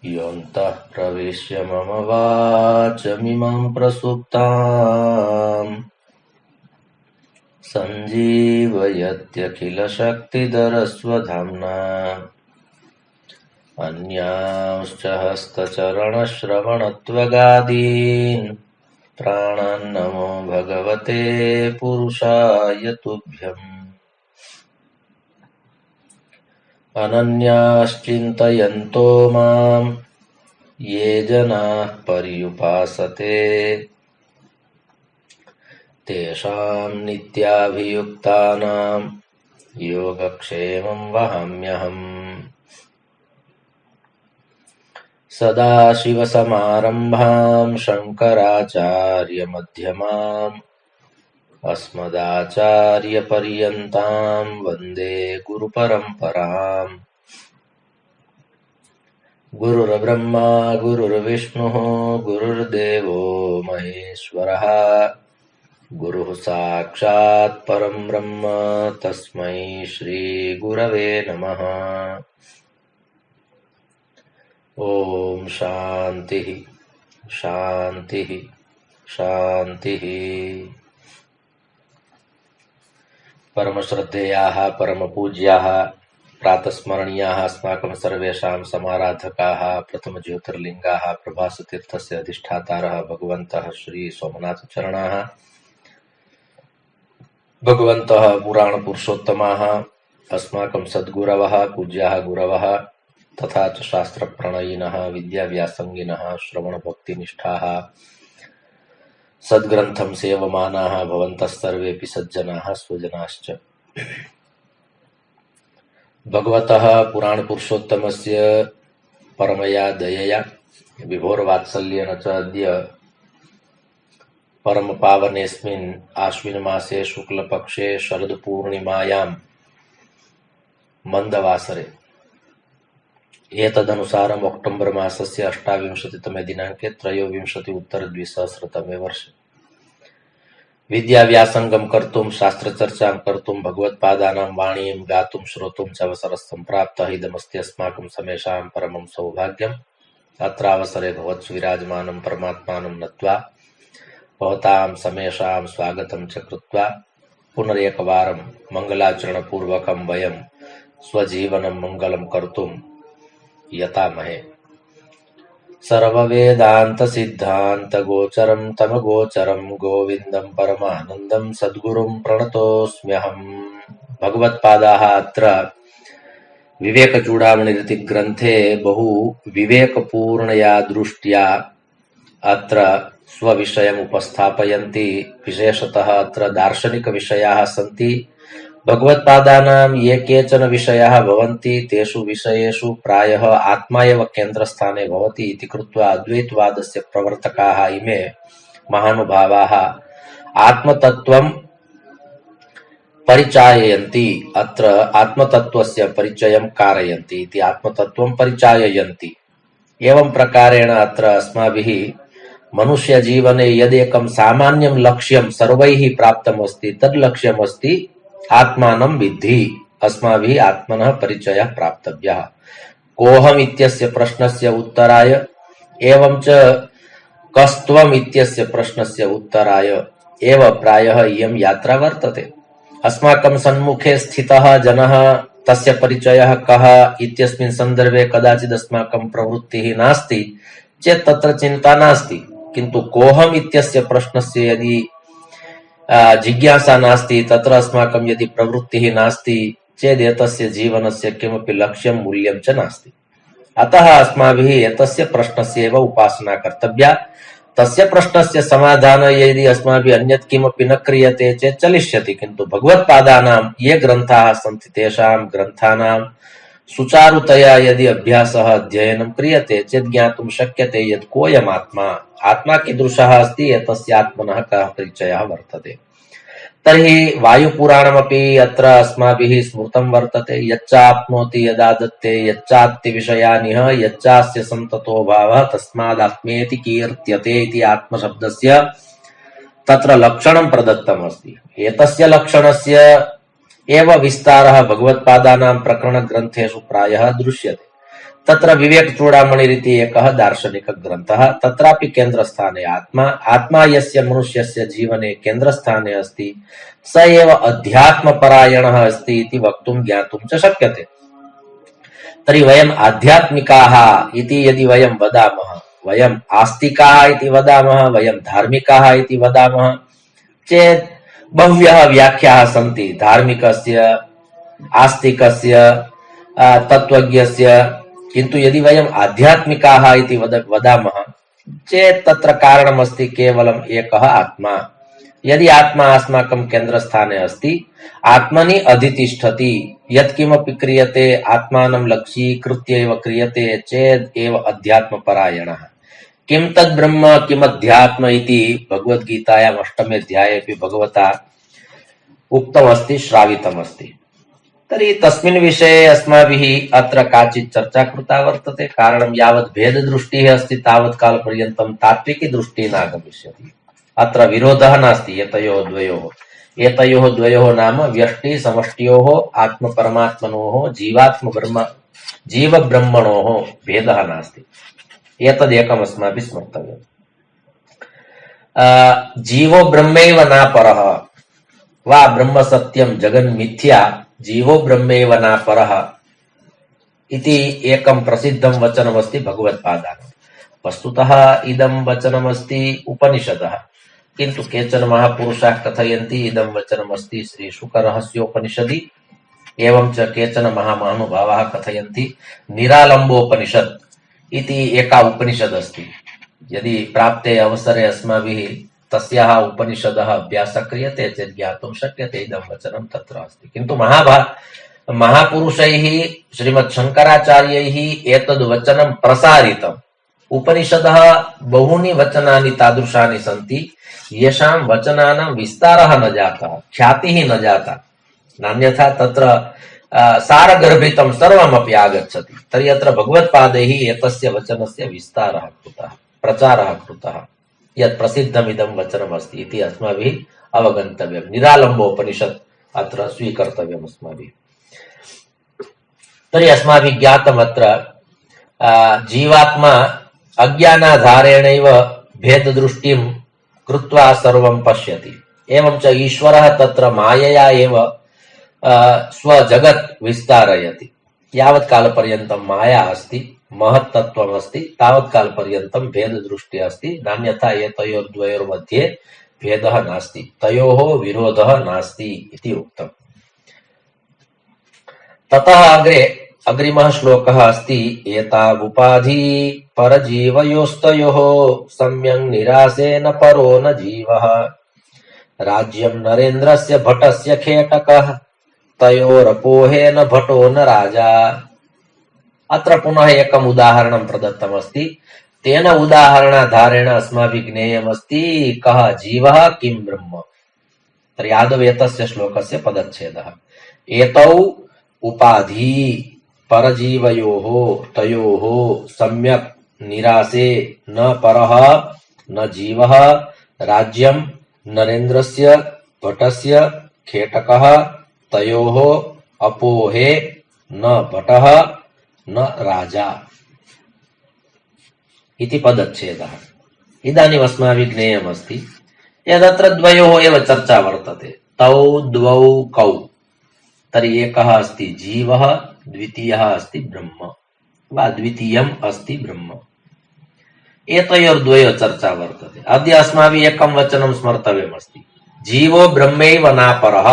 योऽन्तः प्रविश्य मम वाचमिमां प्रसुप्ताम् सञ्जीवयत्यखिलशक्तिधरस्वधाम्ना अन्यांश्च हस्तचरणश्रवणत्वगादीन् प्राणान् नमो भगवते पुरुषाय तुभ्यम्। अनन्याश्चिन्तयन्तो माम् ये जनाः पर्युपासते तेषाम् नित्याभियुक्तानाम् योगक्षेमम् वहाम्यहम्। सदाशिवसमारम्भाम् शङ्कराचार्यमध्यमाम् अस्मदाचार्यपर्यन्ताम् वन्दे गुरुपरम्पराम्। गुरुर्ब्रह्मा गुरुर्विष्णुः गुरुर्देवो महेश्वरः गुरुः साक्षात् परं ब्रह्म तस्मै श्रीगुरवे नमः। ॐ शान्तिः शान्तिः शान्तिः। परमश्रद्धेयाः परमपूज्याः प्रातस्मरणीयाः अस्माकं सर्वेषां समाराधकाः प्रथमज्योतिर्लिङ्गाः प्रभासतीर्थस्य अधिष्ठातारः भगवन्तः श्री सोमनाथचरणाः भगवन्तः पुराणपुरुषोत्तमाः अस्माकं सद्गुरवः पूज्याः गुरवः तथा च शास्त्रप्रणयिनः विद्याव्यासङ्गिनः श्रवणभक्तिनिष्ठाः सद्ग्रन्थं सेवमानाः भवन्तः सर्वेऽपि सज्जनाः स्वजनाश्च। भगवतः पुराणपुरुषोत्तमस्य परमया दयया विभोरवात्सल्येन च अद्य परमपावनेऽस्मिन् आश्विनमासे शुक्लपक्षे शरदपूर्णिमायां मन्दवासरे एतदनुसारम् अक्टोबर् मासस्य 28तमे दिनाङ्के 23 वर्षे विद्याव्यासङ्गं कर्तुं शास्त्रचर्चां कर्तुं भगवत्पादानां वाणीं गातुं श्रोतुं च अवसरः सम्प्राप्तः। इदमस्ति अस्माकं समेषां परमं सौभाग्यम्। अत्रावसरे भवत्सुविराजमानं परमात्मानं नत्वा भवतां समेषां स्वागतं च कृत्वा पुनरेकवारं मङ्गलाचरणपूर्वकं वयं स्वजीवनं मङ्गलं कर्तुं यतामहे। सर्ववेदान्तसिद्धान्तगोचरं तमगोचरं गोविन्दं परमानन्दं सद्गुरुं प्रणतोऽस्म्यहम्। भगवत्पादाः अत्र विवेकचूडामणिरिति ग्रन्थे बहु विवेकपूर्णया दृष्ट्या अत्र स्वविषयम् उपस्थापयन्ति। विशेषतः अत्र दार्शनिकविषयाः सन्ति। भगवत्पादानां ये केचन विषयाः भवन्ति तेषु विषयेषु प्रायः आत्मा एव केन्द्रस्थाने भवति इति कृत्वा अद्वैतवादस्य प्रवर्तकाः इमे महानुभावाः आत्मतत्त्वं परिचाययन्ति। अत्र आत्मतत्त्वस्य परिचयं कारयन्ति इति आत्मतत्त्वं परिचाययन्ति। एवं प्रकारेण अत्र अस्माभिः मनुष्यजीवने यदेकं सामान्यं लक्ष्यं सर्वैः प्राप्तमस्ति तद् लक्ष्यमस्ति आत्मानं विद्धि। अस्माभिः आत्मनः परिचयः प्राप्तव्यः। कोऽहम् इत्यस्य प्रश्नस्य उत्तराय एवं च कस्त्वम् इत्यस्य प्रश्नस्य उत्तराय एव प्रायः इयं यात्रा वर्तते। अस्माकं सन्मुखे स्थितः जनः तस्य परिचयः कः इत्यस्मिन् सन्दर्भे कदाचित् अस्माकं प्रवृत्तिः नास्ति चेत् तत्र चिन्ता नास्ति, किन्तु कोऽहम् इत्यस्य प्रश्नस्य यदि जिज्ञासा नास्ति, तत्र अस्माकं यदि प्रवृत्तिः नास्ति चेत् एतस्य जीवनस्य किमपि लक्ष्यं मूल्यं च नास्ति। अतः अस्माभिः एतस्य प्रश्नस्य एव उपासना कर्तव्या। तस्य प्रश्नस्य समाधानं यदि अस्माभिः अन्यत् किमपि न क्रियते चेत् चलिष्यति, किन्तु भगवत्पादानां ये ग्रन्थाः सन्ति तेषां ग्रन्थानां सुचारुतया यदि अभ्यासः अध्ययनं क्रियते चेत् ज्ञातुं शक्यते यत् कोऽयमात्मा आत्मा कीदृशः अस्ति एतस्य आत्मनः कः परिचयः वर्तते। तर्हि वायुपुराणमपि अत्र अस्माभिः स्मृतं वर्तते। यच्चाप्नोति यदा दत्ते यच्चात्ति विषयानिह यच्चास्य सन्ततो भावः तस्मादात्मेति कीर्त्यते इति आत्मशब्दस्य तत्र लक्षणं प्रदत्तमस्ति। एतस्य लक्षणस्य एव विस्तारः भगवत्पादानां प्रकरणग्रन्थेषु प्रायः दृश्यते। तत्र विवेकचूडामणिरिति एकः दार्शनिकग्रन्थः, तत्रापि केन्द्रस्थाने आत्मा, आत्मा यस्य मनुष्यस्य जीवने केन्द्रस्थाने अस्ति स एव अध्यात्मपरायणः अस्ति इति वक्तुं ज्ञातुं च शक्यते। तर्हि वयम् आध्यात्मिकाः इति यदि वयं वदामः, वयम् आस्तिकाः इति वदामः, वयं धार्मिकाः इति वदामः चेत् बह्व्यः व्याख्याः सन्ति धार्मिकस्य, आस्तिकस्य, तत्त्वज्ञस्य। किन्तु यदि वयम् आध्यात्मिकाः इति वदामः चेत् तत्र कारणमस्ति केवलम् एकः आत्मा। यदि आत्मा अस्माकं केन्द्रस्थाने अस्ति, आत्मनि अधितिष्ठति, यत्किमपि क्रियते आत्मानं लक्ष्यीकृत्य एव क्रियते चेत् एव अध्यात्मपरायणः। किं तद् ब्रह्म किमध्यात्म इति भगवद्गीतायाम् 8मे अध्यायेऽपि भगवता उक्तमस्ति, श्रावितमस्ति। तर्हि तस्मिन् विषये अस्माभिः अत्र काचित् चर्चा कृता वर्तते। कारणं यावत् भेददृष्टिः अस्ति तावत् कालपर्यन्तं तात्विकी दृष्टिः नागमिष्यति। अत्र विरोधः नास्ति एतयोः द्वयोः नाम व्यष्टि समष्टियोः आत्मपरमात्मनोः जीवब्रह्मणोः भेदः नास्ति। एतदेकम् अस्माभिः स्मर्तव्यम्। जीवो ब्रह्मैव न परः वा ब्रह्म सत्यं जगन्मिथ्या जीवो ब्रह्मैव न परः इति एकं प्रसिद्धं वचनमस्ति भगवत्पादानां। वस्तुतः इदं वचनमस्ति उपनिषदः, किन्तु केचन महापुरुषाः कथयन्ति इदं वचनमस्ति श्रीशुकरहस्योपनिषदि। एवं च केचन महानुभावाः कथयन्ति निरालम्बोपनिषत् इति एका उपनिषद् अस्ति। यदि प्राप्ते अवसरे अस्माभिः तस्याः उपनिषदः अभ्यासः क्रियते चेत् ज्ञातुं शक्यते इदं वचनं तत्र अस्ति। किन्तु महापुरुषैः श्रीमच्छङ्कराचार्यैः एतद् वचनं प्रसारितम्। उपनिषदः बहूनि वचनानि तादृशानि सन्ति येषां वचनानां विस्तारः न जातः, ख्यातिः न जाता, नान्यथा तत्र सारगर्भितं सर्वमपि आगच्छति। तर्हि अत्र भगवत्पादैः एतस्य वचनस्य विस्तारः कृतः, प्रचारः कृतः, यत् प्रसिद्धमिदं वचनमस्ति इति अस्माभिः अवगन्तव्यम्। निरालम्बोपनिषत् अत्र स्वीकर्तव्यम् अस्माभिः। तर्हि अस्माभिः ज्ञातम् अत्र जीवात्मा अज्ञानाधारेणैव भेददृष्टिं कृत्वा सर्वं पश्यति। एवं च ईश्वरः तत्र मायया एव स्वजगत् विस्तारयति। यावत् कालपर्यन्तं माया अस्ति, महत्तत्वम् अस्ति, तावत् कालपर्यन्तं भेददृष्टिः अस्ति, नान्यथा एतयोर्द्वयोर्मध्ये भेदः नास्ति, तयोः विरोधः नास्ति इति उक्तम्। ततः अग्रिमः श्लोकः अस्ति एतावुपाधि परजीवयोस्तयोः सम्यक् निरासेन परो न जीवः राज्यं नरेन्द्रस्य भटस्य खेटकः तयोरपोहेन भटो न राजा। अत्र पुनः एकम् उदाहरणं प्रदत्तमस्ति। तेन उदाहरणाधारेण अस्माभिः ज्ञेयमस्ति कः जीवः किं ब्रह्म। तर्हि आदौ एतस्य श्लोकस्य पदच्छेदः। एतौ उपाधि परजीवयोः तयोः सम्यक् निरासे न परः न जीवः राज्यं नरेन्द्रस्य भटस्य खेटकः तयोः अपोहे न भटः न राजा इति पदच्छेदः। इदानीम् अस्माभिः ज्ञेयमस्ति यदत्र द्वयोः एव चर्चा वर्तते। तौ द्वौ कौ। तर्हि एकः अस्ति जीवः, द्वितीयः अस्ति ब्रह्म वा द्वितीयम् अस्ति ब्रह्म। एतयोर्द्वयोः चर्चा वर्तते। अद्य अस्माभिः एकं वचनं स्मर्तव्यमस्ति। जीवो ब्रह्मैव नापरः।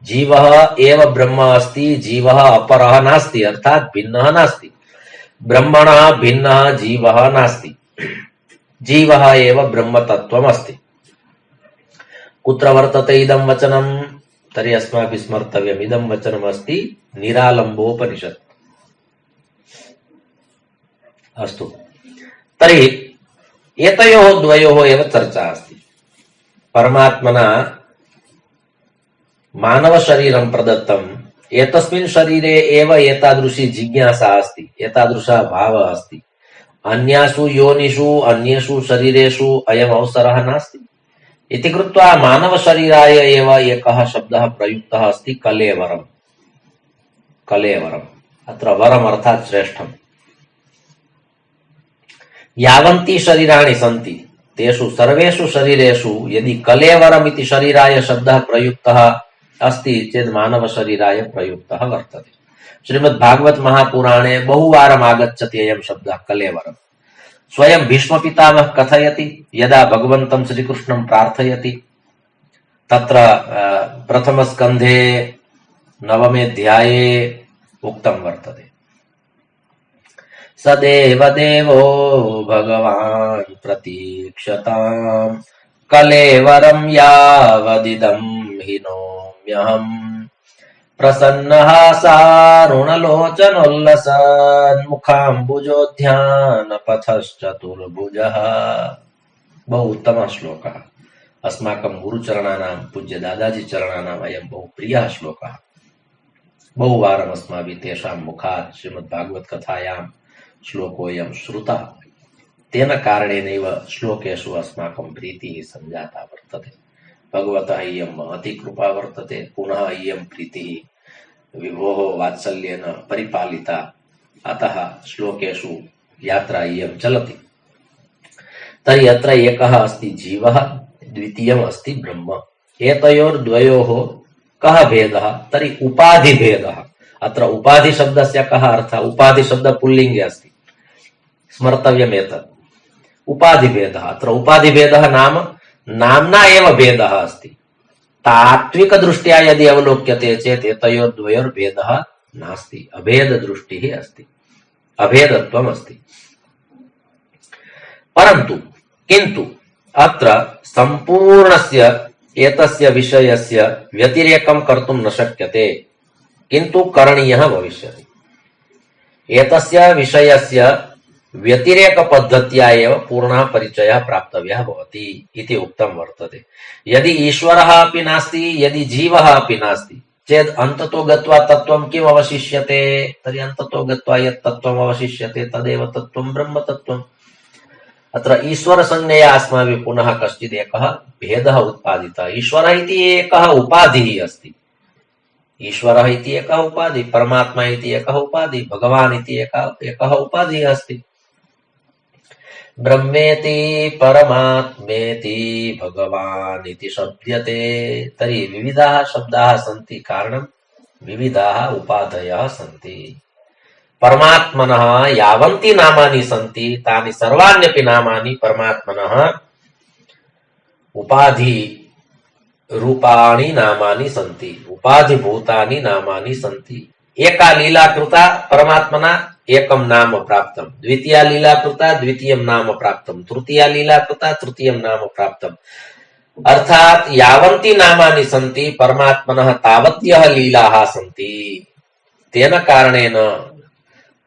जीवः एव ब्रह्म अस्ति, जीवः अपरः नास्ति, अर्थात् भिन्नः नास्ति। ब्रह्मणः भिन्नः जीवः नास्ति, जीवः एव ब्रह्मतत्त्वम् अस्ति। कुत्र वर्तते इदं वचनं? तर्हि अस्माभिः स्मर्तव्यम् इदं वचनमस्ति निरालम्बोपनिषत्। अस्तु, तर्हि एतयोः द्वयोः एव चर्चा अस्ति। परमात्मना मानव शरीरं प्रदत्तम्, एतस्मिन् शरीरे एव एतादृशी जिज्ञासा अस्ति, एतादृशः भावः अस्ति। अन्यासु योनिषु अन्येषु शरीरेषु अयम् अवसरः नास्ति इति कृत्वा मानव शरीराय एव एकः शब्दः प्रयुक्तः अस्ति, कलेवरम्। कलेवरम्, अत्र वरम् अर्थात् श्रेष्ठम्। यावन्ति शरीराणि सन्ति तेषु सर्वेषु शरीरेषु यदि कलेवरम् इति शरीराय शब्दः प्रयुक्तः अस्ति चेत् मानव शरीराय प्रयुक्तः वर्तते। श्रीमद् भागवत महापुराणे बहुवारम् आगच्छति अयं शब्दः कलेवरम्। स्वयं भीष्म पितामहः कथयति, यदा भगवन्तं श्रीकृष्णं प्रार्थयति, तत्र प्रथमस्कन्धे 9मे अध्याये उक्तं वर्तते, सदेव देवो भगवान् प्रतीक्षताम् कलेवरं यावदिदं हिनोम्यहम् प्रसन्नः सारुणलोचनोल्लसन् मुखाम्बुजोध्यानपथश्चतुर्भुजः। बहु उत्तमः श्लोकः। अस्माकं गुरुचरणानां पूज्य दादाजी चरणानाम् अयं बहु प्रियः श्लोकः। बहुवारम् अस्माभिः तेषां मुखात् श्रीमद्भागवत कथायां श्लोकोऽयं श्रुतः। तेन कारणेनैव श्लोकेषु अस्माकं प्रीतिः सञ्जाता वर्तते। भगवतः इयं महती कृपा वर्तते, पुनः इयं प्रीतिः विभोः वात्सल्येन परिपालिता, अतः श्लोकेषु यात्रा इयं चलति। तर्हि अत्र एकः अस्ति जीवः, द्वितीयम् अस्ति ब्रह्म। एतयोर्द्वयोः कः भेदः? तर्हि उपाधिभेदः। अत्र उपाधिशब्दस्य कः अर्थः? उपाधिशब्दः पुल्लिङ्गे अस्ति, स्मर्तव्यम् एतत्। उपाधिभेदः, अत्र उपाधिभेदः नाम नाम्ना एव भेदः अस्ति। तात्विकदृष्ट्या यदि अवलोक्यते चेत् एतयोर्द्वयोर्भेदः नास्ति, अभेददृष्टिः अस्ति, अभेदत्वम् अस्ति। परन्तु किन्तु अत्र सम्पूर्णस्य एतस्य विषयस्य व्यतिरेकं कर्तुं न शक्यते, किन्तु करणीयः भविष्यति। एतस्य विषयस्य व्यतिरेक पद्धत्या एव पूर्णः परिचयः प्राप्तव्यः भवति इति उक्तं वर्तते। यदि ईश्वरः अपि नास्ति, यदि जीवः अपि नास्ति चेत् अन्ततो गत्वा तत्त्वं किम् अवशिष्यते? तर्हि अन्ततो गत्वा यत् तत्त्वम् अवशिष्यते तदेव तत्त्वं ब्रह्म तत्त्वम्। अत्र ईश्वरसंज्ञया अस्माभिः पुनः कश्चित् एकः भेदः उत्पादितः। ईश्वरः इति एकः उपाधिः अस्ति, ईश्वरः इति एकः उपाधिः, परमात्मा इति एकः उपाधिः, भगवान् इति एकः उपाधिः अस्ति। ब्रह्मेति परमात्मेति भगवान् इति शब्द्यते। तर्हि विविधाः शब्दाः सन्ति, कारणं विविधाः उपाधयः सन्ति। परमात्मनः यावन्ति नामानि सन्ति तानि सर्वाण्यपि नामानि परमात्मनः उपाधि रूपाणि नामानि सन्ति, उपाधिभूतानि नामानि सन्ति। एका लीला कृता परमात्मना एकं नाम प्राप्तं, द्वितीया लीला कृता द्वितीयं नाम प्राप्तं, तृतीया लीला कृता तृतीयं नाम प्राप्तम्। अर्थात् यावन्ति नामानि सन्ति परमात्मनः तावत्यः लीलाः सन्ति। तेन कारणेन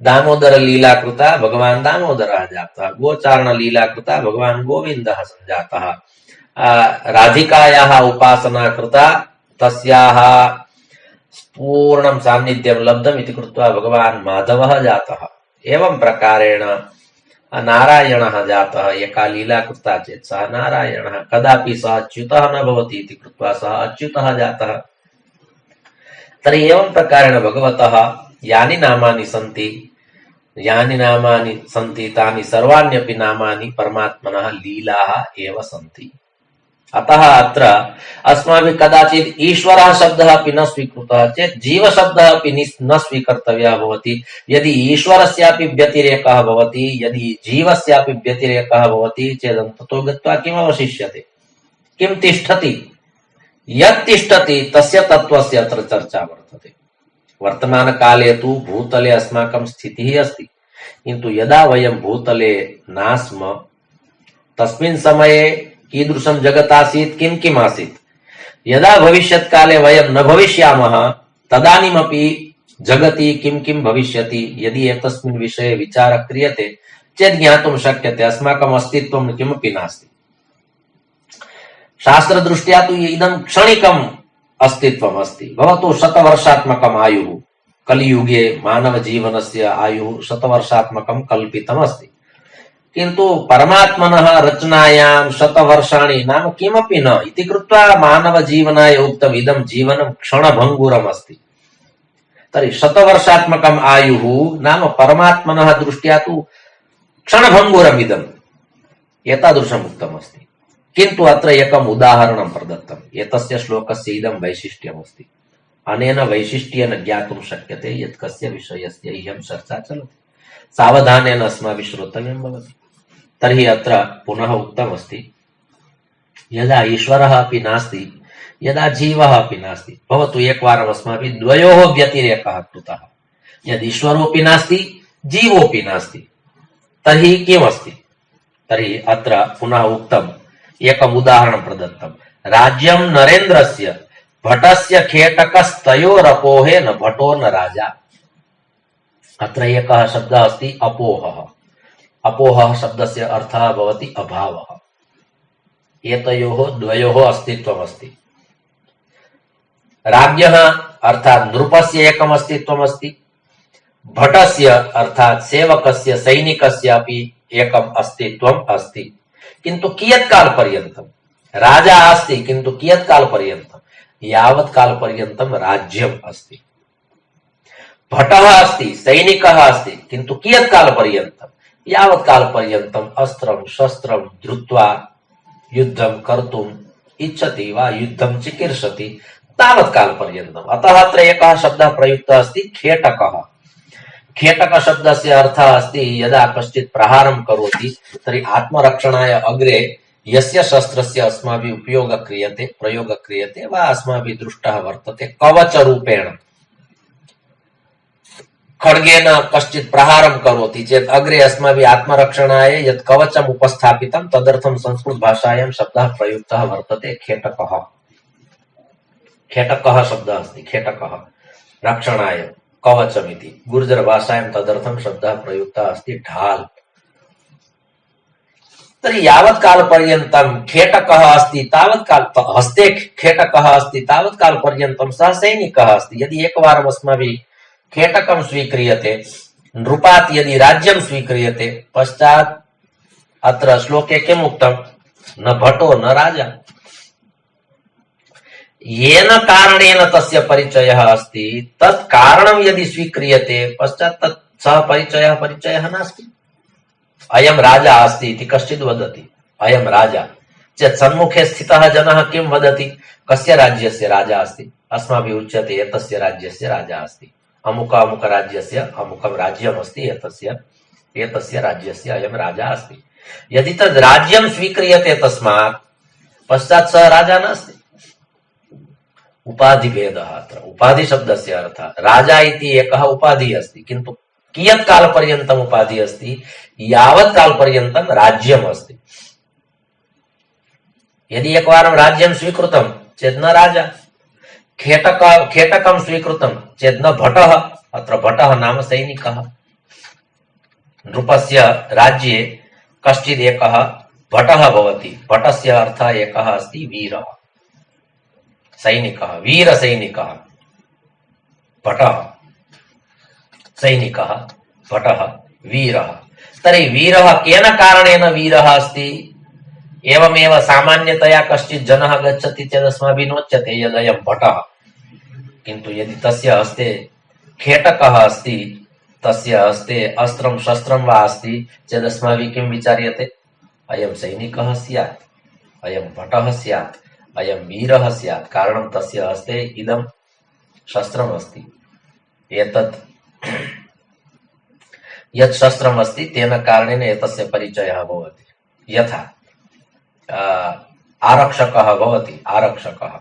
दामोदर लीला कृता भगवान् दामोदरः जातः, गोचारण लीला कृता भगवान् गोविन्दः सञ्जातः, राधिकायाः उपासना कृता तस्याः पूर्णं सान्निध्यं लब्धम् इति कृत्वा भगवान् माधवः जातः। एवं प्रकारेण नारायणः जातः, एका लीला कृता चेत् सः नारायणः, कदापि सः अच्युतः न भवति इति कृत्वा सः अच्युतः जातः। तर्हि एवं प्रकारेण भगवतः यानि नामानि सन्ति तानि सर्वाण्यपि नामानि परमात्मनः लीलाः एव सन्ति। अतः अत्र अस्माभिः कदाचित् ईश्वरः शब्दः अपि न स्वीकृतः चेत् जीवशब्दः अपि न स्वीकर्तव्यः भवति। यदि ईश्वरस्यापि व्यतिरेकः भवति, यदि जीवस्यापि व्यतिरेकः भवति चेत् ततो गत्वा किम् अवशिष्यते, किं तिष्ठति? यत् तिष्ठति तस्य तत्त्वस्य अत्र चर्चा वर्तते। वर्तमानकाले तु भूतले अस्माकं स्थितिः अस्ति, किन्तु यदा वयं भूतले नास्म तस्मिन् समये कीदृशं जगत् आसीत्, किम् आसीत्? यदा भविष्यत्काले वयं न भविष्यामः तदानीमपि जगति किं किं भविष्यति यदि एतस्मिन् विषये विचारः क्रियते चेत् ज्ञातुं शक्यते अस्माकम् अस्तित्वं किमपि नास्ति। शास्त्रदृष्ट्या तु इदं क्षणिकम् अस्तित्वम् अस्ति। भवतु शतवर्षात्मकम् आयुः, कलियुगे मानवजीवनस्य आयुः शतवर्षात्मकं कल्पितम् अस्ति, किन्तु परमात्मनः रचनायां शतवर्षाणि नाम किमपि न इति कृत्वा मानवजीवनाय उक्तम् इदं जीवनं क्षणभङ्गुरम् अस्ति। तर्हि शतवर्षात्मकम् आयुः नाम परमात्मनः दृष्ट्या तु क्षणभङ्गुरम् इदम् एतादृशम् उक्तमस्ति। किन्तु अत्र एकम् उदाहरणं प्रदत्तम्। एतस्य श्लोकस्य इदं वैशिष्ट्यमस्ति। अनेन वैशिष्ट्येन ज्ञातुं शक्यते यत् कस्य विषयस्य इयं चर्चा चलति। सावधानेन अस्माभिः श्रोतव्यं भवति। तर्हि अत्र पुनः उक्तमस्ति यदा ईश्वरः अपि नास्ति यदा जीवः अपि नास्ति। भवतु एकवारम् अस्माभिः द्वयोः व्यतिरेकः कृतः। यद् ईश्वरोऽपि नास्ति जीवोऽपि नास्ति तर्हि किमस्ति? तर्हि अत्र पुनः उक्तम् एकम् उदाहरणं प्रदत्तम्। राज्यं नरेन्द्रस्य भटस्य खेटकस्तयोरपोहे न भटो न राजा। अत्र एकः शब्दः अस्ति अपोहः। अपोहः शब्दस्य अर्थः भवति अभावः। एतयोः द्वयोः अस्तित्वमस्ति। राज्ञः अर्थात् नृपस्य एकम् अस्तित्वमस्ति, भटस्य अर्थात् सेवकस्य सैनिकस्य अपि एकम् अस्तित्वम् अस्ति। किन्तु कियत् कालपर्यन्तम्? राजा अस्ति किन्तु कियत् कालपर्यन्तम्? यावत् कालपर्यन्तम् राज्यम् अस्ति। भटः अस्ति, सैनिकः अस्ति, किन्तु कियत् कालपर्यन्तम्? यावत् कालपर्यन्तम् अस्त्रं शस्त्रं धृत्वा युद्धं कर्तुम् इच्छति वा युद्धं चिकीर्षति तावत् कालपर्यन्तम्। अतः अत्र एकः शब्दः प्रयुक्तः अस्ति खेटकः। खेटक शब्दस्य अर्थः अस्ति यदा कश्चित् प्रहारं करोति तर्हि आत्मरक्षणाय अग्रे यस्य शस्त्रस्य अस्माभिः प्रयोगः क्रियते वा अस्माभिः दृष्टः वर्तते कवचरूपेण। खड्गेन कश्चित् प्रहारं करोति चेत् अग्रे अस्माभिः आत्मरक्षणाय यत् कवचम् उपस्थापितं तदर्थं संस्कृतभाषायां शब्दः प्रयुक्तः वर्तते खेटकः। खेटकः शब्दः अस्ति, खेटकः रक्षणाय कवचमिति। गुर्जर भाषायां तदर्थं शब्दः प्रयुक्तः अस्ति ढाल। तर्हि यावत् कालपर्यन्तं खेटकः अस्ति तावत् काल हस्ते खेटकः अस्ति तावत् कालपर्यन्तं सः सैनिकः अस्ति। यदि एकवारम् अस्माभिः खेटकं स्वीक्रियते, नृपात् यदि राज्यं स्वीक्रियते, पश्चात् अत्र श्लोके किम् उक्तं? न भटो न राजा। येन कारणेन तस्य परिचयः अस्ति तत् कारणं यदि स्वीक्रियते पश्चात् तत् सः परिचयः नास्ति। अयं राजा अस्ति इति कश्चित् वदति, अयं राजा चेत् सम्मुखे स्थितः जनः किं वदति? कस्य राज्यस्य राजा अस्ति? अस्माभिः उच्यते एतस्य राज्यस्य राजा अस्ति, अमुक अमुक राज्यस्य अमुकं राज्यमस्ति, एतस्य राज्यस्य अयं राजा अस्ति। यदि तद् राज्यं स्वीक्रियते तस्मात् पश्चात् सः राजा नास्ति। उपाधिभेदः अत्र। उपाधिशब्दस्य अर्थः राजा इति एकः उपाधिः अस्ति, किन्तु कियत् कालपर्यन्तम् उपाधिः अस्ति? यावत् कालपर्यन्तं राज्यम् अस्ति। यदि एकवारं राज्यं स्वीकृतं चेत् न राजा, खेटकं स्वीकृतं चेत् न भटः। अत्र भटः नाम सैनिकः। नृपस्य राज्ये कश्चित् एकः भटः भवति। भटस्य अर्थः एकः अस्ति वीरः, सैनिकः, वीरसैनिकः। भटः सैनिकः, भटः वीरः। तर्हि वीरः केन कारणेन वीरः अस्ति? एवमेव सामान्यतया कश्चित् जनः गच्छति चेत् अस्माभिः नोच्यते यदयं भटः, किन्तु यदि तस्य हस्ते खेटकः अस्ति, तस्य हस्ते अस्त्रं शस्त्रं वा अस्ति चेत् अस्माभिः किं विचार्यते? अयं सैनिकः स्यात्, अयं भटः स्यात्, अयं वीरः स्यात्। कारणं तस्य हस्ते इदं शस्त्रम् अस्ति। एतत् यत् शस्त्रम् अस्ति तेन कारणेन एतस्य परिचयः भवति। यथा आरक्षकः भवति, आरक्षकः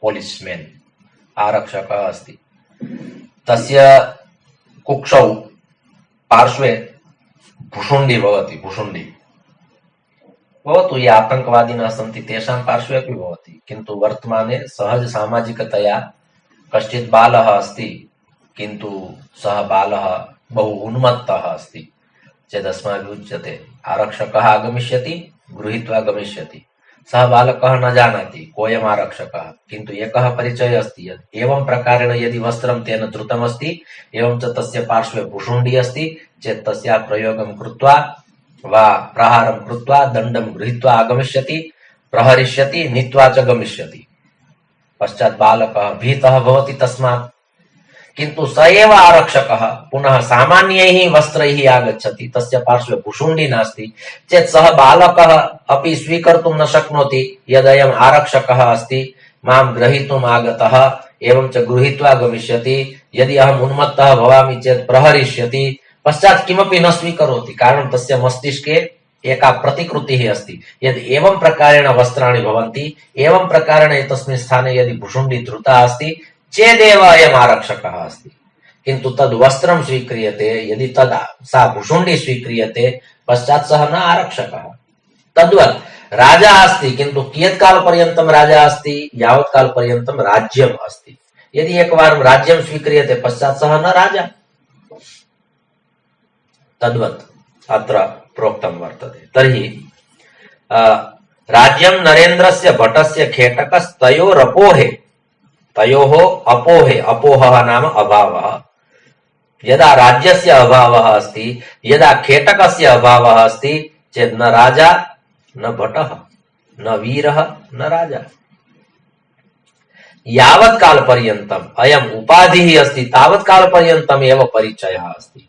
पोलिस्मेन् आरक्षकः अस्ति, तस्य कुक्षौ पार्श्वे भुशुण्डी भवति, भुशुण्डी। भवतु ये आतङ्कवादिनः सन्ति तेषां पार्श्वे अपि भवति, किन्तु वर्तमाने सहज सामाजिकतया कश्चित् बालः अस्ति, किन्तु सः बालः बहु उन्मत्तः अस्ति चेत् अस्माभिः उच्यते आरक्षकः आगमिष्यति, गृहीत्वा गमिष्यति। सः बालकः न जानाति कोऽयम् आरक्षकः, किन्तु एकः परिचयः अस्ति यत् एवं प्रकारेण यदि वस्त्रं तेन धृतमस्ति, एवं च तस्य पार्श्वे भुशुण्डी अस्ति चेत् तस्याः प्रयोगं कृत्वा वा प्रहारं कृत्वा दण्डं गृहीत्वा आगमिष्यति, प्रहरिष्यति, नीत्वा च गमिष्यति। पश्चात् बालकः भीतः भवति तस्मात्, किन्तु स एव आरक्षकः पुनः सामान्यैः वस्त्रैः आगच्छति, तस्य पार्श्वे भुशुण्डी नास्ति चेत् सः बालकः अपि स्वीकर्तुं न शक्नोति यदयम् आरक्षकः अस्ति, मां ग्रहीतुम् आगतः, एवं च गृहीत्वा गमिष्यति, यदि अहम् उन्मत्तः भवामि चेत् प्रहरिष्यति, पश्चात् किमपि न स्वीकरोति। कारणं तस्य मस्तिष्के एका प्रतिकृतिः अस्ति यद् एवं प्रकारेण वस्त्राणि भवन्ति, एवं प्रकारेण एतस्मिन् स्थाने यदि भुशुण्डी धृता अस्ति चेदेव अयम् आरक्षकः अस्ति। किन्तु तद् वस्त्रं स्वीक्रियते, यदि तद् सा भुशुण्डी स्वीक्रियते, पश्चात् सः न आरक्षकः। तद्वत् राजा अस्ति, किन्तु कियत्कालपर्यन्तं राजा अस्ति? यावत्कालपर्यन्तं राज्यम् अस्ति। यदि एकवारं राज्यं स्वीक्रियते, पश्चात् सः न राजा। तद्वत् अत्र प्रोक्तं वर्तते। तर्हि राज्यं नरेन्द्रस्य भटस्य खेटकस्तयोरपोहे, तयोः अपोहे, अपोहः नाम अभावः। यदा राज्यस्य अभावः अस्ति, यदा खेटकस्य अभावः अस्ति चेत् न राजा न भटः न वीरः न राजा। यावत् कालपर्यन्तम् अयम् उपाधिः अस्ति तावत् कालपर्यन्तम् एव परिचयः अस्ति।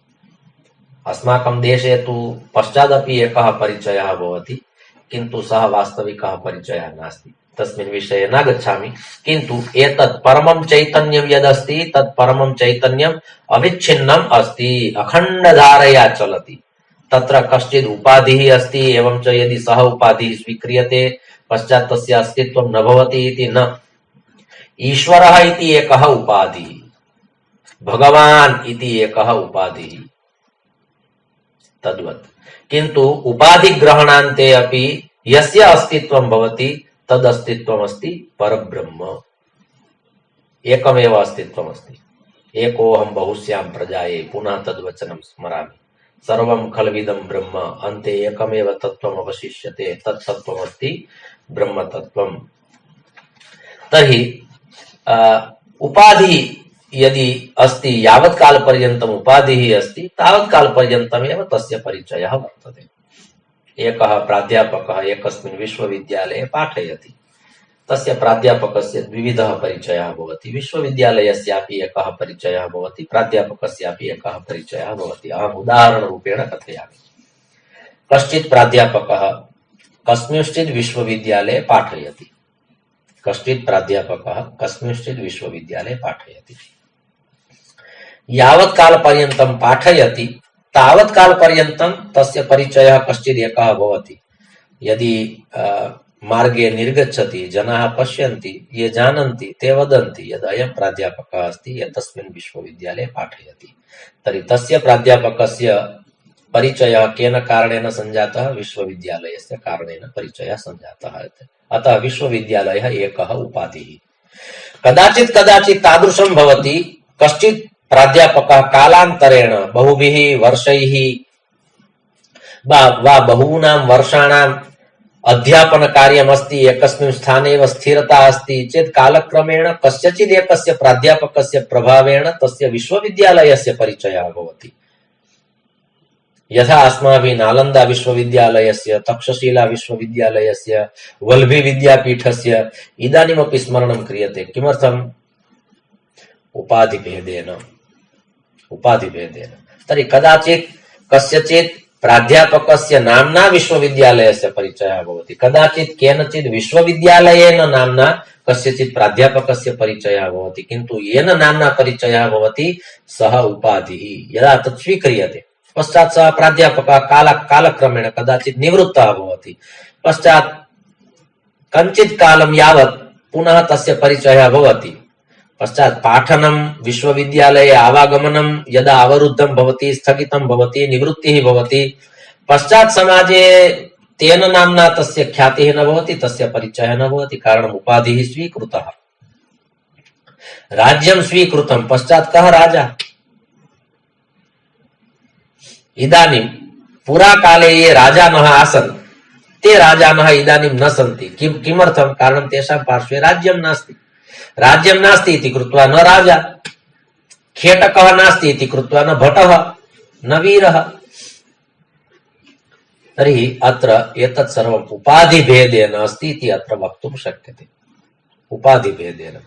अस्माकं देशे तु पश्चादपि एकः परिचयः भवति, किन्तु सः वास्तविकः परिचयः नास्ति। तस्मिन् विषये न गच्छामि, किन्तु एतत् परमं चैतन्यं यदस्ति तत् परमं चैतन्यम् अविच्छिन्नम् अस्ति, अखण्डधारया चलति। तत्र कश्चित् उपाधिः अस्ति, एवं च यदि सः उपाधिः स्वीक्रियते पश्चात् तस्य अस्तित्वं न भवति इति न। ईश्वरः इति एकः उपाधिः, भगवान् इति एकः उपाधिः, तद्वत्। किन्तु उपाधिग्रहणान्ते अपि यस्य अस्तित्वं भवति तद् अस्तित्वमस्ति परब्रह्म। एकमेव अस्तित्वमस्ति। एकोऽहं बहुस्यां प्रजाये, पुनः तद्वचनं स्मरामि। सर्वं खल्विदं ब्रह्म, अन्ते एकमेव तत्त्वम् अवशिष्यते, तत् तत्त्वमस्ति ब्रह्मतत्त्वम्। तर्हि उपाधि यदि अस्ति, यावत् कालपर्यन्तम् उपाधिः अस्ति तावत् कालपर्यन्तमेव तस्य परिचयः वर्तते। एकः प्राध्यापकः एकस्मिन् विश्वविद्यालये पाठयति, तस्य प्राध्यापकस्य द्विविधः परिचयः भवति। विश्वविद्यालयस्यापि एकः परिचयः भवति, प्राध्यापकस्यापि एकः परिचयः भवति। अहम् उदाहरणरूपेण कथयामि। कश्चित् प्राध्यापकः कस्मिंश्चित् विश्वविद्यालये पाठयति, कश्चित् प्राध्यापकः कस्मिंश्चित् विश्वविद्यालये पाठयति। यावत् कालपर्यन्तं पाठयति तावत् कालपर्यन्तं तस्य परिचयः कश्चित् एकः भवति। यदि मार्गे निर्गच्छति, जनाः पश्यन्ति, ये जानन्ति ते वदन्ति यद् अयं प्राध्यापकः अस्ति एतस्मिन् विश्वविद्यालये पाठयति, तर्हि तस्य प्राध्यापकस्य परिचयः केन कारणेन सञ्जातः? विश्वविद्यालयस्य कारणेन परिचयः सञ्जातः। अतः विश्वविद्यालयः एकः उपाधिः। कदाचित् कदाचित् तादृशं भवति, कश्चित् प्राध्यापकः कालान्तरेण बहुभिः वर्षैः वा बहूनां वर्षाणाम् अध्यापनकार्यमस्ति, एकस्मिन् स्थाने एव स्थिरता अस्ति चेत् कालक्रमेण कस्यचित् एकस्य प्राध्यापकस्य प्रभावेण तस्य विश्वविद्यालयस्य परिचयः भवति। यथा अस्माभिः नालन्दा विश्वविद्यालयस्य, तक्षशिला विश्वविद्यालयस्य, वल्भी विद्यापीठस्य इदानीमपि स्मरणं क्रियते। किमर्थम्? उपाधिभेदेन। तर्हि कदाचित् कस्यचित् प्राध्यापकस्य नाम्ना विश्वविद्यालयस्य परिचयः भवति, कदाचित् केनचित् विश्वविद्यालयेन नाम्ना कस्यचित् प्राध्यापकस्य परिचयः भवति, किन्तु येन नाम्ना परिचयः भवति सः उपाधिः। यदा तत् स्वीक्रियते पश्चात् सः प्राध्यापकः कालक्रमेण कदाचित् निवृत्तः भवति, पश्चात् कञ्चित् कालं यावत् पुनः तस्य परिचयः भवति। पश्चात् पाठनं, विश्वविद्यालये आवागमनं यदा अवरुद्धं भवति, स्थगितं भवति, निवृत्तिः भवति, पश्चात् समाजे तेन नाम्ना तस्य ख्यातिः न भवति, तस्य परिचयः न भवति, कारणम् उपाधिः स्वीकृतः। राज्यं स्वीकृतं, पश्चात् कः राजा? इदानीं पुराकाले ये राजानः आसन् ते राजानः इदानीं न सन्ति। किमर्थं? कारणं तेषां पार्श्वे राज्यं नास्ति। राज्यं नास्ति इति कृत्वा न राजा, खेटकः नास्ति इति कृत्वा न भटः, न वीरः। तर्हि अत्र एतत् सर्वम् उपाधिभेदेन अस्ति इति अत्र वक्तुं शक्यते। उपाधिभेदेन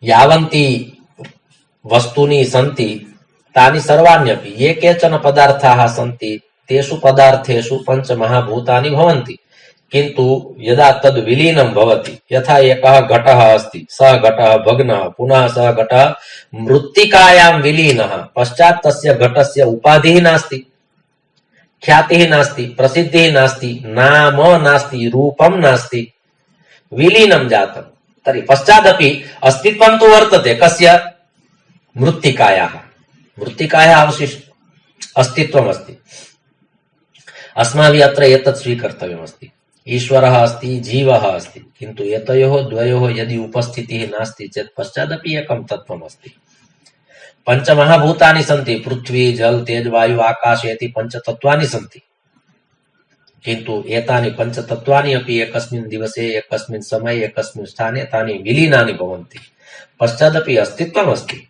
यावन्ति वस्तूनि सन्ति तानि सर्वाण्यपि, ये केचन पदार्थाः सन्ति तेषु पदार्थेषु पञ्चमहाभूतानि भवन्ति, किन्तु यदा तद् विलीनं भवति, यथा एकः घटः अस्ति, सः घटः भग्नः, पुनः सः घटः मृत्तिकायां विलीनः, पश्चात् तस्य घटस्य उपाधिः नास्ति, ख्यातिः नास्ति, प्रसिद्धिः नास्ति, नाम नास्ति, रूपं नास्ति, विलीनं जातम्। तर्हि पश्चादपि अस्तित्वं तु वर्तते, कस्य? मृत्तिकायाः। मृत्तिकायाः अस्तित्वमस्ति। अस्माभिः अत्र एतत् स्वीकर्तव्यमस्ति। ईश्वरः अस्ति, जीवः अस्ति, किन्तु एतयोः द्वयोः यदि उपस्थितिः नास्ति चेत् पश्चादपि एकं तत्त्वमस्ति। पञ्चमहाभूतानि सन्ति, पृथ्वी, जल, तेज, वायु, आकाश इति पञ्चतत्त्वानि सन्ति, किन्तु एतानि पञ्चतत्त्वानि अपि एकस्मिन् दिवसे, एकस्मिन् समये, एकस्मिन् स्थाने तानि विलीनानि भवन्ति, पश्चादपि अस्तित्वमस्ति।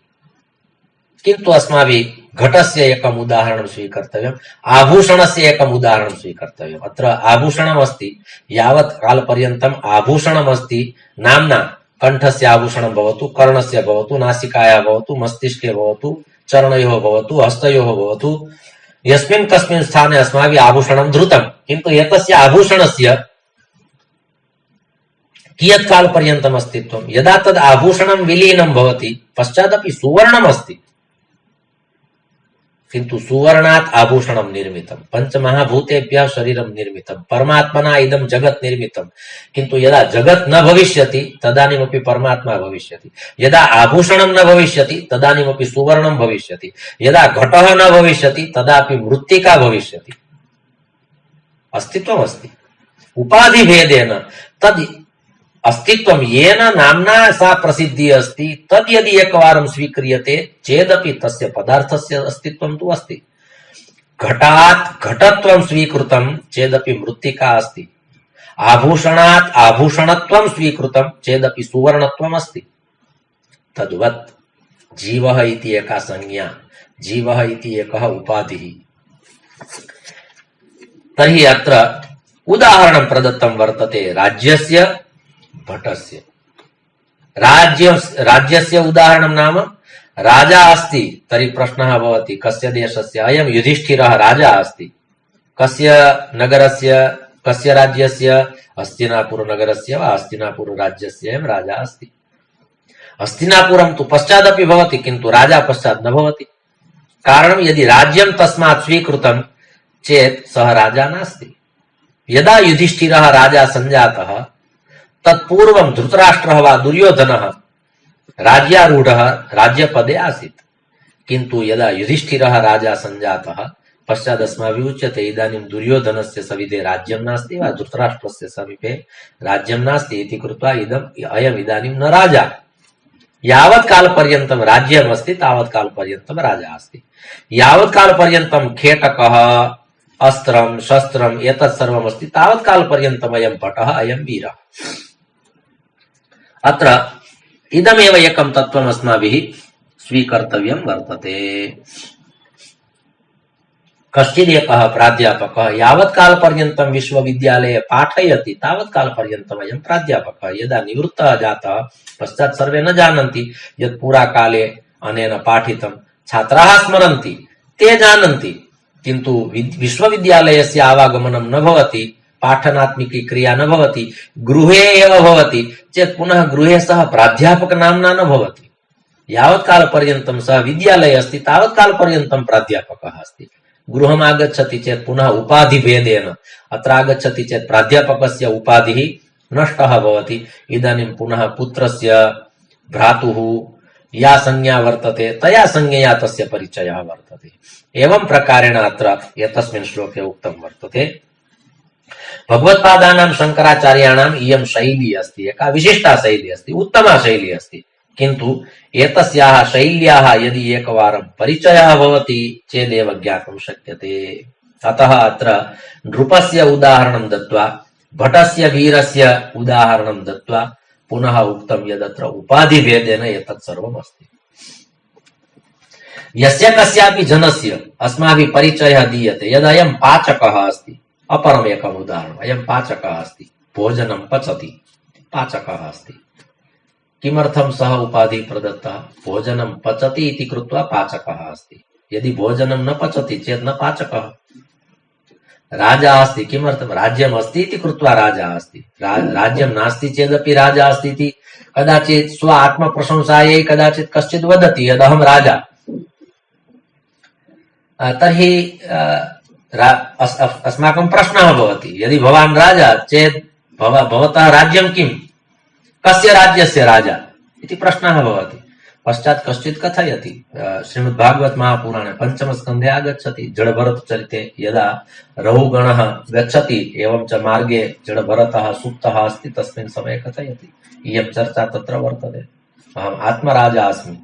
किन्तु अस्माभिः घटस्य एकम् उदाहरणं स्वीकर्तव्यम्, आभूषणस्य एकम् उदाहरणं स्वीकर्तव्यम्। अत्र आभूषणमस्ति, यावत् कालपर्यन्तम् आभूषणमस्ति, नाम्ना कण्ठस्य आभूषणं भवतु, कर्णस्य भवतु, नासिकायाः भवतु, मस्तिष्के भवतु, चरणयोः भवतु, हस्तयोः भवतु, यस्मिन् कस्मिन् स्थाने अस्माभिः आभूषणं धृतं, किन्तु एतस्य आभूषणस्य कियत् कालपर्यन्तम् अस्तित्वं? यदा तद् आभूषणं विलीनं भवति पश्चादपि सुवर्णमस्ति, किन्तु सुवर्णात् आभूषणं निर्मितं, पञ्चमहाभूतेभ्यः शरीरं निर्मितं, परमात्मना इदं जगत् निर्मितं, किन्तु यदा जगत् न भविष्यति तदानीमपि परमात्मा भविष्यति, यदा आभूषणं न भविष्यति तदानीमपि सुवर्णं भविष्यति, यदा घटः न भविष्यति तदापि मृत्तिका भविष्यति। अस्तित्वमस्ति। उपाधिभेदेन तद् अस्तित्वं येन नाम्ना सा प्रसिद्धिः अस्ति, तद् यदि एकवारं स्वीक्रियते चेदपि तस्य पदार्थस्य अस्तित्वं तु अस्ति। घटात् घटत्वं स्वीकृतं चेदपि मृत्तिका अस्ति, आभूषणात् आभूषणत्वं स्वीकृतं चेदपि सुवर्णत्वम् अस्ति। तद्वत् जीवः इति एका संज्ञा, जीवः इति एकः उपाधिः। तर्हि अत्र उदाहरणं प्रदत्तं वर्तते राज्यस्य, भटस्य। राज्यस्य उदाहरणं नाम राजा अस्ति, तर्हि प्रश्नः भवति कस्य देशस्य? अयं युधिष्ठिरः राजा अस्ति। कस्य नगरस्य, कस्य राज्यस्य? हस्तिनापुरनगरस्य वा हस्तिनापुरराज्यस्य एव राजा अस्ति। हस्तिनापुरं तु पश्चादपि भवति, किन्तु राजा पश्चात् न भवति। कारणं यदि राज्यं तस्मात् स्वीकृतं चेत् सः राजा नास्ति। यदा युधिष्ठिरः राजा सञ्जातः तत्पूर्वं धृतराष्ट्रः वा दुर्योधनः राज्यारूढः राज्यपदे आसीत्, किन्तु यदा युधिष्ठिरः राजा सञ्जातः पश्चात् अस्माभिः उच्यते इदानीं दुर्योधनस्य सविधे राज्यं नास्ति वा धृतराष्ट्रस्य समीपे राज्यं नास्ति इति कृत्वा अयम् इदानीं न राजा। यावत् कालपर्यन्तं राज्यमस्ति तावत् कालपर्यन्तं राजा अस्ति। यावत् कालपर्यन्तं खेटकः, अस्त्रं, शस्त्रम् एतत् सर्वमस्ति तावत् कालपर्यन्तम् अयं भटः, अयं वीरः। अत्र इदमेव एकं तत्त्वम् अस्माभिः स्वीकर्तव्यं वर्तते। कश्चिदेकः प्राध्यापकः यावत् कालपर्यन्तं विश्वविद्यालये पाठयति तावत् कालपर्यन्तम् अयं प्राध्यापकः। यदा निवृत्तः जातः पश्चात् सर्वे न जानन्ति यत् पुरा काले अनेन पाठितं। छात्राः स्मरन्ति, ते जानन्ति, किन्तु विश्वविद्यालयस्य आवागमनं न भवति, पाठनात्मिकी क्रिया न भवति, गृहे एव भवति चेत् पुनः गृहे सः प्राध्यापक नाम्ना न भवति। यावत् कालपर्यन्तं सः विद्यालये अस्ति तावत् कालपर्यन्तं प्राध्यापकः अस्ति। गृहम् आगच्छति चेत् पुनः उपाधिभेदेन अत्र आगच्छति चेत् प्राध्यापकस्य उपाधिः नष्टः भवति। इदानीं पुनः पुत्रस्य, भ्रातुः, या संज्ञा वर्तते तया संज्ञया तस्य परिचयः वर्तते। एवं प्रकारेण अत्र एतस्मिन् श्लोके उक्तं वर्तते। भगवत्पादानां शंकराचार्याणाम् इयं शैली अस्ति, एका विशिष्टा शैली अस्ति, उत्तमा शैली अस्ति। किन्तु एतस्याः शैल्याः यदि एकवारं परिचयः भवति चेदेव ज्ञातुं शक्यते। अतः अत्र नृपस्य उदाहरणं दत्त्वा भटस्य वीरस्य उदाहरणं दत्त्वा पुनः उक्तं यदत्र उपाधिभेदेन एतत् सर्वम् अस्ति। यस्य कस्यापि जनस्य अस्माभिः परिचयः दीयते, यदयं पाचकः अस्ति, अपरम् एकम् उदाहरणम्, अयं पाचकः अस्ति, भोजनं पचति, पाचकः अस्ति। किमर्थं सः उपाधिः प्रदत्तः? भोजनं पचति इति कृत्वा पाचकः अस्ति। यदि भोजनं न पचति चेत् न पाचकः। राजा अस्ति, किमर्थं? राज्यम् अस्ति इति कृत्वा राजा अस्ति। राज्यं नास्ति चेदपि राजा अस्ति इति कदाचित् स्व आत्मप्रशंसायै कदाचित् कश्चित् वदति यदहं राजा। तर्हि अस्माकं प्रश्नः भवति, यदि भवान् राजा चेत् भवतः राज्यं किम्? कस्य राज्यस्य राजा इति प्रश्नः भवति। पश्चात् कश्चित् कथयति, श्रीमद्भागवत महापुराणे पंचम स्कन्धे आगच्छति, जडभरतचरिते यदा रघुगणः गच्छति एवं च मार्गे जडभरतः सुप्तः अस्ति, तस्मिन् समये कथयति, इयं चर्चा तत्र वर्तते। अहम् आत्मराजा अस्मि,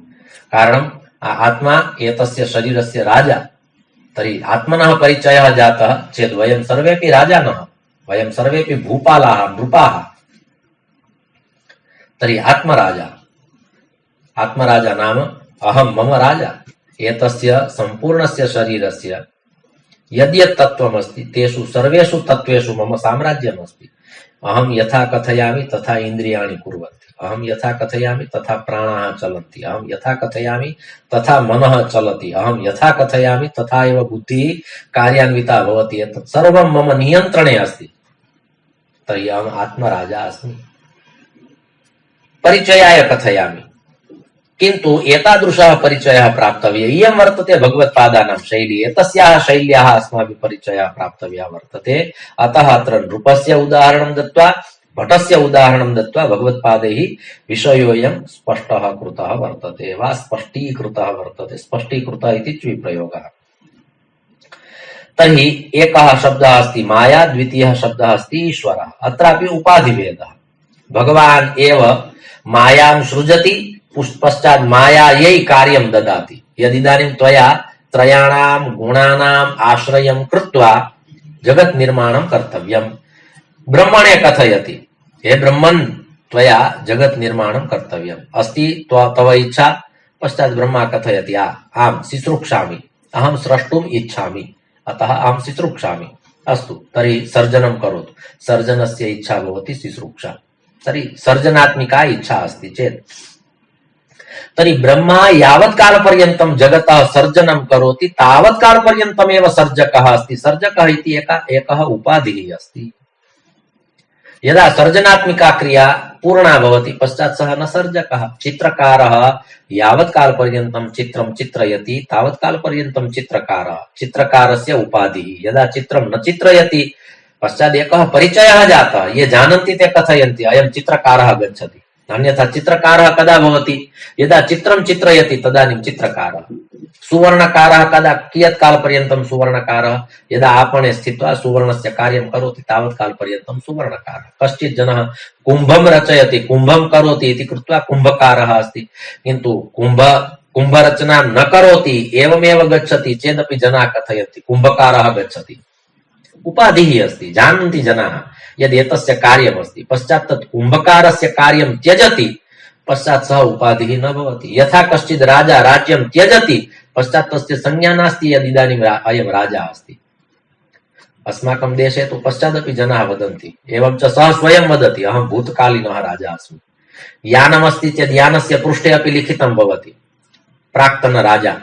कारणम् आत्मा एतस्य शरीरस्य राजा। तर्हि आत्मनः परिचयः जातः चेत् वयं सर्वेपि राजानः, वयं सर्वेपि भूपालाः, नृपाः। तर्हि आत्मराजा, आत्मराजा नाम अहं मम राजा। एतस्य सम्पूर्णस्य शरीरस्य यद्यत् तत्त्वमस्ति तेषु सर्वेषु तत्त्वेषु मम साम्राज्यम् अस्ति। अहं यथा कथयामि तथा इन्द्रियाणि कुर्वन्ति, अहं यथा कथयामि तथा प्राणाः चलन्ति, अहं यथा कथयामि तथा मनः चलति, अहं यथा कथयामि तथा एव बुद्धिः कार्यान्विता भवति। एतत् सर्वं मम नियन्त्रणे अस्ति। तर्हि अहम् आत्मराजा अस्मि। परिचयाय कथयामि, किन्तु एतादृशः परिचयः प्राप्तव्यः। इयं वर्तते भगवत्पादानां शैली। एतस्याः शैल्याः अस्माभिः परिचयः प्राप्तव्यः वर्तते। अतः अत्र नृपस्य उदाहरणं दत्त्वा भटस्य उदाहरणं दत्त्वा भगवत्पादैः विषयोऽयं स्पष्टः कृतः वर्तते वा स्पष्टीकृतः वर्तते। स्पष्टीकृतः इति च्विप्रयोगः। तर्हि एकः शब्दः अस्ति माया, द्वितीयः शब्दः अस्ति ईश्वरः। अत्रापि उपाधिभेदः। भगवान् एव मायां सृजति, पश्चात् मायायै कार्यं ददाति। यदिदानीं त्वया त्रयाणां गुणानाम् आश्रयं कृत्वा जगत् निर्माणं कर्तव्यं, ब्रह्मणे कथयति, हे ब्रह्मन् त्वया जगत् निर्माणं कर्तव्यम् अस्ति, तव इच्छा। पश्चात् ब्रह्मा कथयति आम् सिसृक्षामि, अहं स्रष्टुम् इच्छामि, अतः अहं सिसृक्षामि। अस्तु, तर्हि सर्जनं करोतु। सर्जनस्य इच्छा भवति सिसृक्षा। तर्हि सर्जनात्मिका इच्छा अस्ति चेत् तर्हि ब्रह्मा यावत् कालपर्यन्तं जगतः सर्जनं करोति तावत् कालपर्यन्तमेव सर्जकः अस्ति। सर्जकः इति एकः उपाधिः अस्ति। यदा सर्जनात्मिका क्रिया पूर्णा भवति पश्चात् सः न सर्जकः। चित्रकारः यावत् कालपर्यन्तं चित्रं चित्रयति तावत् कालपर्यन्तं चित्रकारः। चित्रकारस्य उपाधिः। यदा चित्रं न चित्रयति पश्चात् एकः परिचयः जातः। ये जानन्ति ते कथयन्ति अयं चित्रकारः गच्छति। अन्यथा चित्रकारः कदा भवति? यदा चित्रं चित्रयति तदानीं चित्रकारः। सुवर्णकारः कदा, कियत् कालपर्यन्तं सुवर्णकारः? यदा आपणे स्थित्वा सुवर्णस्य कार्यं करोति तावत् कालपर्यन्तं सुवर्णकारः। कश्चित् जनः कुम्भं रचयति, कुम्भं करोति इति कृत्वा कुम्भकारः अस्ति। किन्तु कुम्भरचनां न करोति, एवमेव गच्छति चेदपि जनाः कथयन्ति कुम्भकारः गच्छति। उपाधिः अस्ति, जानन्ति जनाः यद् एतस्य कार्यमस्ति। पश्चात् तत् कुम्भकारस्य कार्यं त्यजति, पश्चात् सः उपाधिः न भवति। यथा कश्चित् राजा राज्यं त्यजति, पश्चात् तस्य संज्ञा नास्ति यद् इदानीं अयं राजा अस्ति। अस्माकं देशे तु पश्चादपि जनाः वदन्ति, एवं च सः स्वयं वदति अहं भूतकालीनः राजा अस्मि। यानमस्ति चेत् यानस्य पृष्ठे अपि लिखितं भवति प्राक्तन राजा।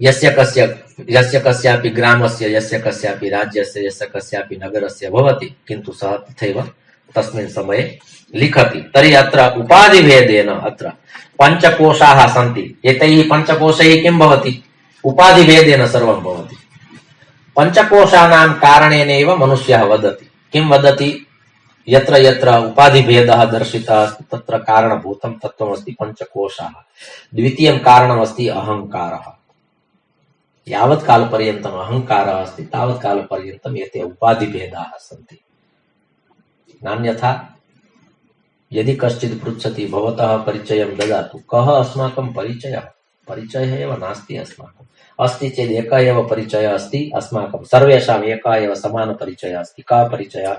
यस्य कस्यापि ग्रामस्य, यस्य कस्यापि राज्यस्य, यस्य कस्यापि नगरस्य भवति, किन्तु सः तथैव तस्मिन् समये लिखति। तर्हि अत्र उपाधिभेदेन अत्र पञ्चकोशाः सन्ति। एतैः पञ्चकोशैः किं भवति? उपाधिभेदेन सर्वं भवति। पञ्चकोशानां कारणेनैव मनुष्यः वदति। किं वदति? यत्र यत्र उपाधिभेदः दर्शितः अस्ति तत्र कारणभूतं तत्त्वमस्ति पञ्चकोशाः। द्वितीयं कारणमस्ति अहङ्कारः। यावत् कालपर्यन्तम् अहङ्कारः अस्ति तावत् कालपर्यन्तम् एते उपाधिभेदाः सन्ति। नान्यथा यदि कश्चित् पृच्छति भवतः परिचयं ददातु, कः अस्माकं परिचयः? परिचयः एव नास्ति अस्माकम्। अस्ति चेत् एकः एव परिचयः अस्ति अस्माकं सर्वेषाम्, एकः एव समानपरिचयः अस्ति। कः परिचयः?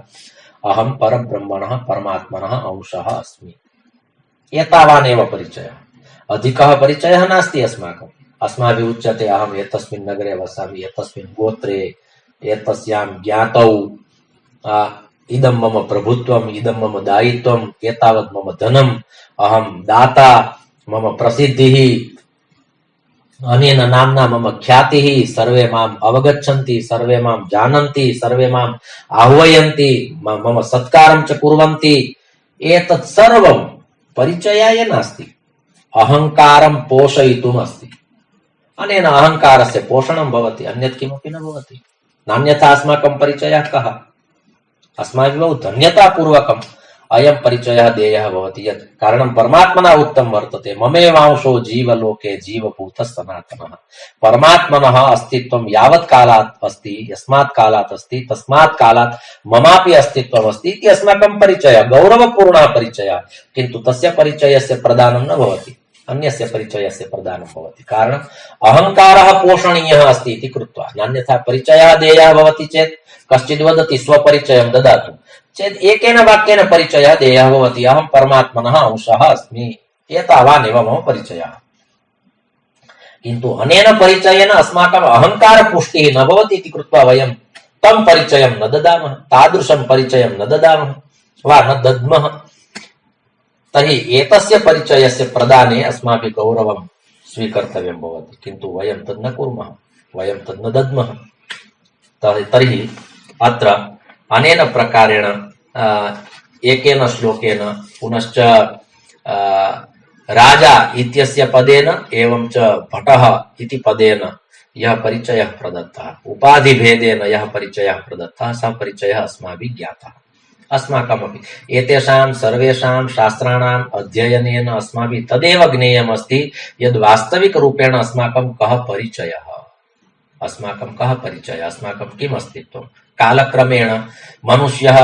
अहं परब्रह्मणः परमात्मनः अंशः अस्मि। एतावानेव परिचयः। अधिकः परिचयः नास्ति अस्माकम्। अस्माभिः उच्यते अहम् एतस्मिन् नगरे वसामि, एतस्मिन् गोत्रे, एतस्यां ज्ञातौ, इदं मम प्रभुत्वम्, इदं मम दायित्वम्, एतावत् मम धनम्, अहं दाता, मम प्रसिद्धिः, अनेन नाम्ना मम ख्यातिः, सर्वे माम् अवगच्छन्ति, सर्वे मां जानन्ति, सर्वे माम् आह्वयन्ति, मम सत्कारं च कुर्वन्ति। एतत् सर्वं परिचयाय नास्ति, अहङ्कारं पोषयितुम् अस्ति। अनेन अहङ्कारस्य पोषणं भवति, अन्यत् किमपि न भवति। नान्यथा अस्माकं परिचयः कः? अस्माभिः बहु धन्यतापूर्वकम् अयं परिचयः देयः भवति, यत् कारणं परमात्मना उक्तं वर्तते, ममेवांशो जीवलोके जीवभूतः सनातनः। परमात्मनः अस्तित्वं यावत् कालात् अस्ति, यस्मात् कालात् अस्ति, तस्मात् कालात् ममापि अस्तित्वम् अस्ति इति अस्माकं परिचयः, गौरवपूर्णः परिचयः। किन्तु तस्य परिचयस्य प्रदानं न भवति, अन्यस्य परिचयस्य प्रदानं भवति। कारणम् अहङ्कारः पोषणीयः अस्ति इति कृत्वा। नान्यथा परिचयः देयः भवति चेत् कश्चित् वदति स्वपरिचयं ददातु चेत् एकेन वाक्येन परिचयः देयः भवति, अहं परमात्मनः अंशः अस्मि, एतावानेव मम परिचयः। किन्तु अनेन परिचयेन अस्माकम् अहङ्कारपुष्टिः न भवति इति कृत्वा वयं तं परिचयं न ददामः, तादृशं परिचयं न ददामः वा न दद्मः। तर्हि एतस्य परिचयस्य प्रदाने अस्माभिः गौरवं स्वीकर्तव्यं भवति, किन्तु वयं तद् न कुर्मः, वयं तद् न दद्मः। तर्हि अत्र अनेन प्रकारेण एकेन श्लोकेन पुनश्च राजा इत्यस्य पदेन एवं च भटः इति पदेन यः परिचयः प्रदत्तः, उपाधिभेदेन यः परिचयः प्रदत्तः, सः परिचयः अस्माभिः ज्ञातः। अस्माकमपि एतेषां सर्वेषां शास्त्राणाम् अध्ययनेन अस्माभिः तदेव ज्ञेयमस्ति यद् वास्तविकरूपेण अस्माकं कः परिचयः, अस्माकं कः परिचयः, अस्माकं किम् अस्तित्वम्। कालक्रमेण मनुष्यः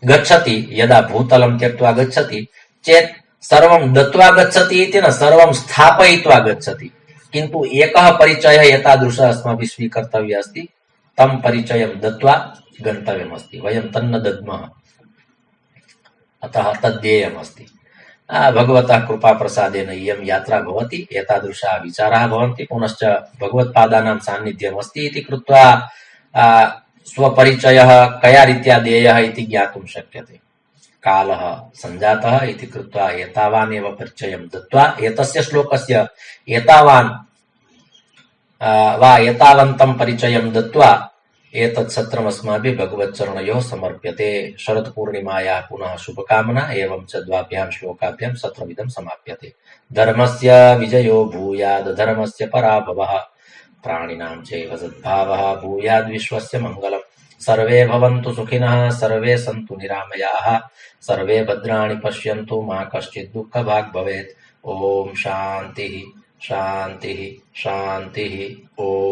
गच्छति, यदा भूतलं त्यक्त्वा गच्छति चेत् सर्वं दत्त्वा गच्छति इति न, सर्वं स्थापयित्वा गच्छति। किन्तु एकः परिचयः एतादृशः अस्माभिः स्वीकर्तव्यः अस्ति, तं परिचयं दत्त्वा गन्तव्यमस्ति, वयं तन्न दद्मः, अतः तद्ध्येयमस्ति। भगवतः कृपाप्रसादेन इयं यात्रा भवति, एतादृशाः विचाराः भवन्ति, पुनश्च भगवत्पादानां सान्निध्यमस्ति इति कृत्वा स्वपरिचयः कया रीत्या देयः इति ज्ञातुं शक्यते। कालः सञ्जातः इति कृत्वा एतावानेव परिचयं दत्त्वा एतस्य श्लोकस्य एतावान् वा एतावन्तं परिचयं दत्त्वा एतत् सत्रम् अस्माभिः भगवच्चरणयोः समर्प्यते। शरत्पूर्णिमायाः पुनः शुभकामना एवं च द्वाभ्यां श्लोकाभ्यां सत्रमिदं समाप्यते। धर्मस्य विजयो भूयाद् धर्मस्य पराभवः, प्राणिनां चैव सद्भावः भूयाद् विश्वस्य मङ्गलम्। सर्वे भवन्तु सुखिनः, सर्वे सन्तु निरामयाः, सर्वे भद्राणि पश्यन्तु, मा कश्चित् दुःखभाग् भवेत्। ओम शान्तिः शान्तिः शान्तिः। ओम।